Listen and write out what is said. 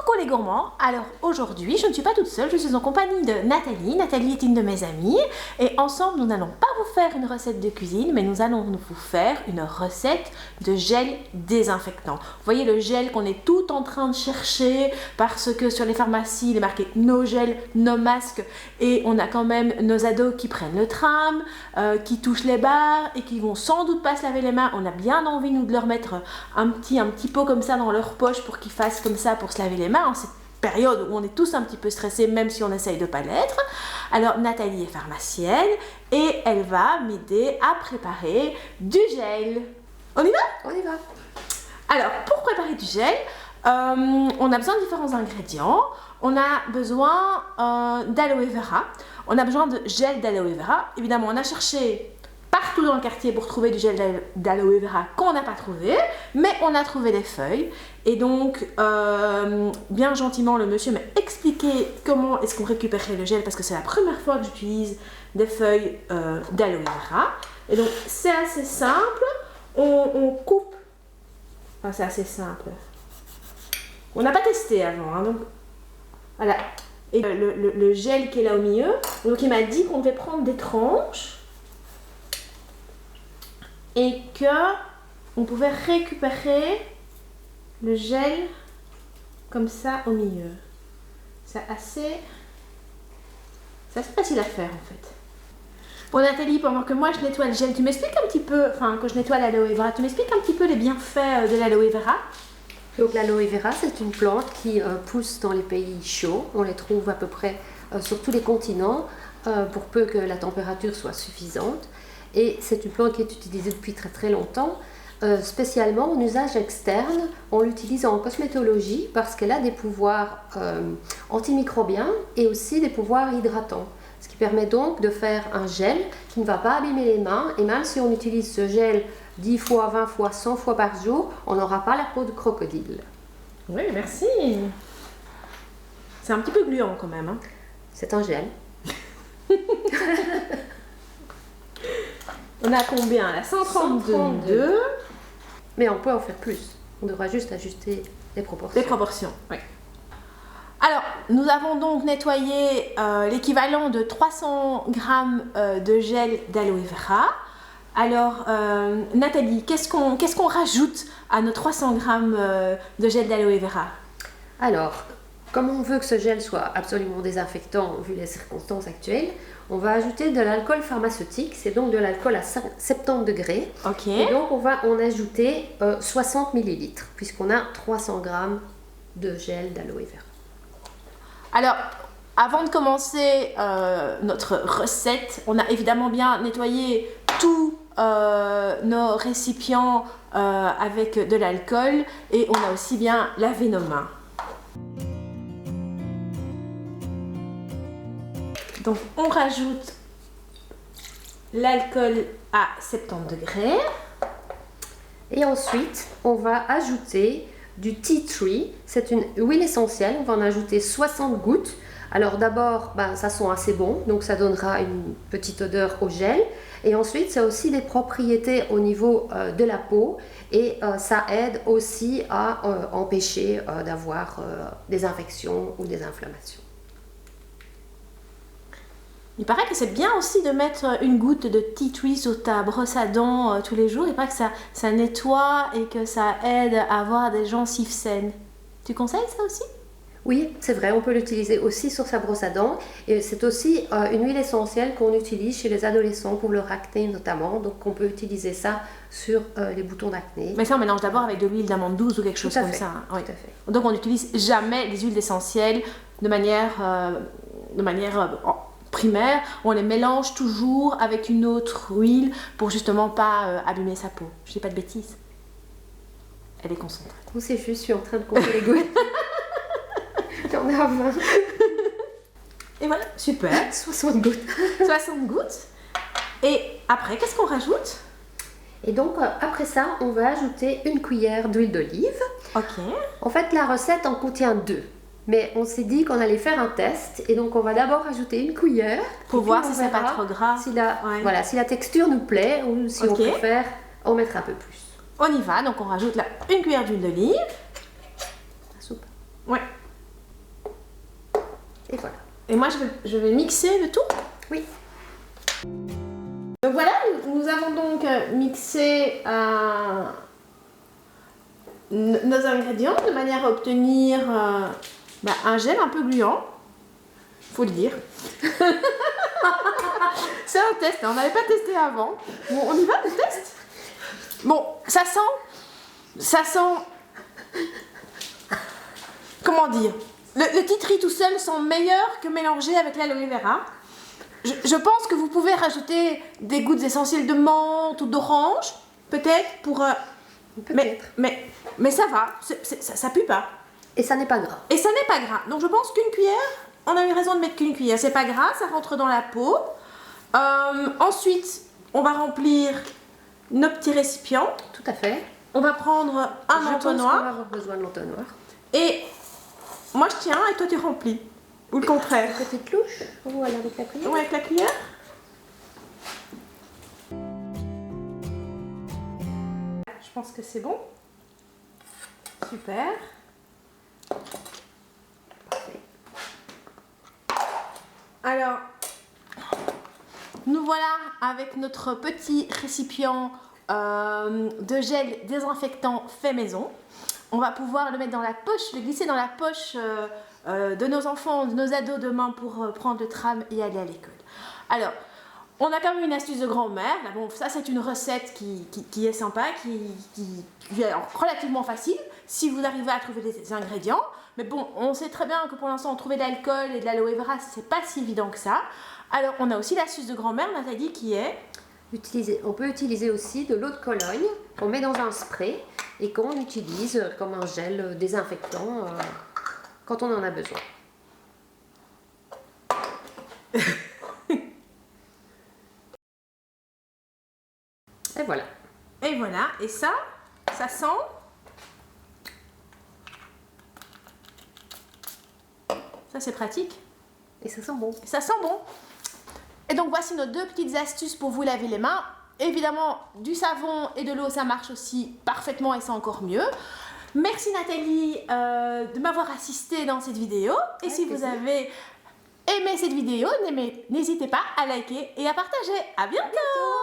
Coucou les gourmands, alors aujourd'hui je ne suis pas toute seule, je suis en compagnie de Nathalie. Nathalie est une de mes amies et ensemble nous n'allons pas vous faire une recette de cuisine mais nous allons vous faire une recette de gel désinfectant. Vous voyez le gel qu'on est tout en train de chercher parce que sur les pharmacies il est marqué no gel, no masque et on a quand même nos ados qui prennent le tram, qui touchent les barres et qui vont sans doute pas se laver les mains. On a bien envie nous de leur mettre un petit pot comme ça dans leur poche pour qu'ils fassent comme ça pour se laver les mains en cette période où on est tous un petit peu stressés même si on essaye de pas l'être. Alors Nathalie est pharmacienne et elle va m'aider à préparer du gel. On y va? On y va. Alors pour préparer du gel, on a besoin de différents ingrédients. On a besoin d'aloe vera, on a besoin de gel d'aloe vera. Évidemment on a cherché partout dans le quartier pour trouver du gel d'aloe vera qu'on n'a pas trouvé, mais on a trouvé des feuilles et donc bien gentiment le monsieur m'a expliqué comment est-ce qu'on récupérait le gel parce que c'est la première fois que j'utilise des feuilles d'aloe vera et donc c'est assez simple, on coupe, enfin, c'est assez simple, on n'a pas testé avant hein, donc voilà, et le gel qui est là au milieu, donc il m'a dit qu'on devait prendre des tranches et que on pouvait récupérer le gel comme ça au milieu. C'est assez facile à faire en fait. Bon Nathalie, pendant que moi je nettoie le gel, tu m'expliques un petit peu, enfin que je nettoie l'aloe vera, tu m'expliques un petit peu les bienfaits de l'aloe vera? Donc l'aloe vera, c'est une plante qui pousse dans les pays chauds. On les trouve à peu près sur tous les continents pour peu que la température soit suffisante. Et c'est une plante qui est utilisée depuis très très longtemps, spécialement en usage externe. On l'utilise en cosmétologie parce qu'elle a des pouvoirs antimicrobiens et aussi des pouvoirs hydratants. Ce qui permet donc de faire un gel qui ne va pas abîmer les mains. Et même si on utilise ce gel 10 fois, 20 fois, 100 fois par jour, on n'aura pas la peau de crocodile. Oui, merci. C'est un petit peu gluant quand même. Hein. C'est un gel. On a combien là? 132. Mais on peut en faire plus. On devra juste ajuster les proportions. Les proportions, oui. Alors, nous avons donc nettoyé l'équivalent de 300 g de gel d'aloe vera. Alors, Nathalie, qu'est-ce qu'on rajoute à nos 300 g de gel d'aloe vera? Alors, comme on veut que ce gel soit absolument désinfectant vu les circonstances actuelles, on va ajouter de l'alcool pharmaceutique, c'est donc de l'alcool à 70 degrés. Ok. Et donc on va en ajouter 60 ml, puisqu'on a 300 g de gel d'aloe vera. Alors, avant de commencer notre recette, on a évidemment bien nettoyé tous nos récipients avec de l'alcool et on a aussi bien lavé nos mains. Donc on rajoute l'alcool à 70 degrés. Et ensuite, on va ajouter du tea tree. C'est une huile essentielle. On va en ajouter 60 gouttes. Alors d'abord, ça sent assez bon. Donc ça donnera une petite odeur au gel. Et ensuite, ça a aussi des propriétés au niveau de la peau. Et ça aide aussi à empêcher d'avoir des infections ou des inflammations. Il paraît que c'est bien aussi de mettre une goutte de tea tree sur ta brosse à dents tous les jours. Il paraît que ça nettoie et que ça aide à avoir des gencives saines. Tu conseilles ça aussi? Oui, c'est vrai, on peut l'utiliser aussi sur sa brosse à dents. Et c'est aussi une huile essentielle qu'on utilise chez les adolescents pour leur acné notamment. Donc on peut utiliser ça sur les boutons d'acné. Mais ça on mélange d'abord avec de l'huile d'amande douce ou quelque chose comme ça. Hein. Oui. Tout à fait. Donc on n'utilise jamais les huiles essentielles de manière primaire, on les mélange toujours avec une autre huile pour justement pas abîmer sa peau. Je dis pas de bêtises. Elle est concentrée. On sait juste, je suis en train de compter les gouttes. J'en ai à 20. Et voilà, super. 60 gouttes. 60 gouttes. Et après, qu'est-ce qu'on rajoute? Et donc, après ça, on va ajouter une cuillère d'huile d'olive. Ok. En fait, la recette en contient 2. Mais on s'est dit qu'on allait faire un test et donc on va d'abord ajouter une cuillère pour voir si c'est pas trop gras. Si la texture nous plaît ou si on préfère en mettre un peu plus. On y va, donc on rajoute là une cuillère d'huile d'olive. La soupe. Ouais. Et voilà. Et moi, je vais mixer le tout. Oui. Donc voilà, nous avons donc mixé nos ingrédients de manière à obtenir un gel un peu gluant. Faut le dire. C'est un test, on n'avait pas testé avant. Bon, on y va, le test? Bon, ça sent... Comment dire? Le titri tout seul sent meilleur que mélangé avec l'aloe vera. Je pense que vous pouvez rajouter des gouttes essentielles de menthe ou d'orange, peut-être, pour... Peut-être. Mais ça va, ça pue pas. Et ça n'est pas gras. Et ça n'est pas gras. Donc je pense qu'une cuillère, on a eu raison de mettre qu'une cuillère. C'est pas gras, ça rentre dans la peau. Ensuite, on va remplir nos petits récipients. Tout à fait. On va prendre un Je pense qu'on entonnoir. va avoir besoin de l'entonnoir. Et moi je tiens et toi tu remplis. Ou le contraire. Une petite louche. Voilà, avec la cuillère. Ouais, avec la cuillère. Je pense que c'est bon. Super. Parfait. Alors, nous voilà avec notre petit récipient de gel désinfectant fait maison. On va pouvoir le mettre dans la poche, le glisser dans la poche de nos enfants, de nos ados demain pour prendre le tram et aller à l'école. Alors, on a quand même une astuce de grand-mère. Bon, ça c'est une recette qui est sympa, qui est relativement facile si vous arrivez à trouver des ingrédients. Mais bon, on sait très bien que pour l'instant, trouver de l'alcool et de l'aloe vera, c'est pas si évident que ça. Alors, on a aussi l'astuce de grand-mère, Nathalie, qui est... On peut utiliser aussi de l'eau de Cologne qu'on met dans un spray et qu'on utilise comme un gel désinfectant quand on en a besoin. Et voilà. Et voilà, et ça sent... Ça c'est pratique. Et ça sent bon. Ça sent bon. Et donc voici nos deux petites astuces pour vous laver les mains. Évidemment, du savon et de l'eau, ça marche aussi parfaitement et c'est encore mieux. Merci Nathalie de m'avoir assisté dans cette vidéo. Et Avec si plaisir. vous avez aimé cette vidéo, n'hésitez pas à liker et à partager. À bientôt.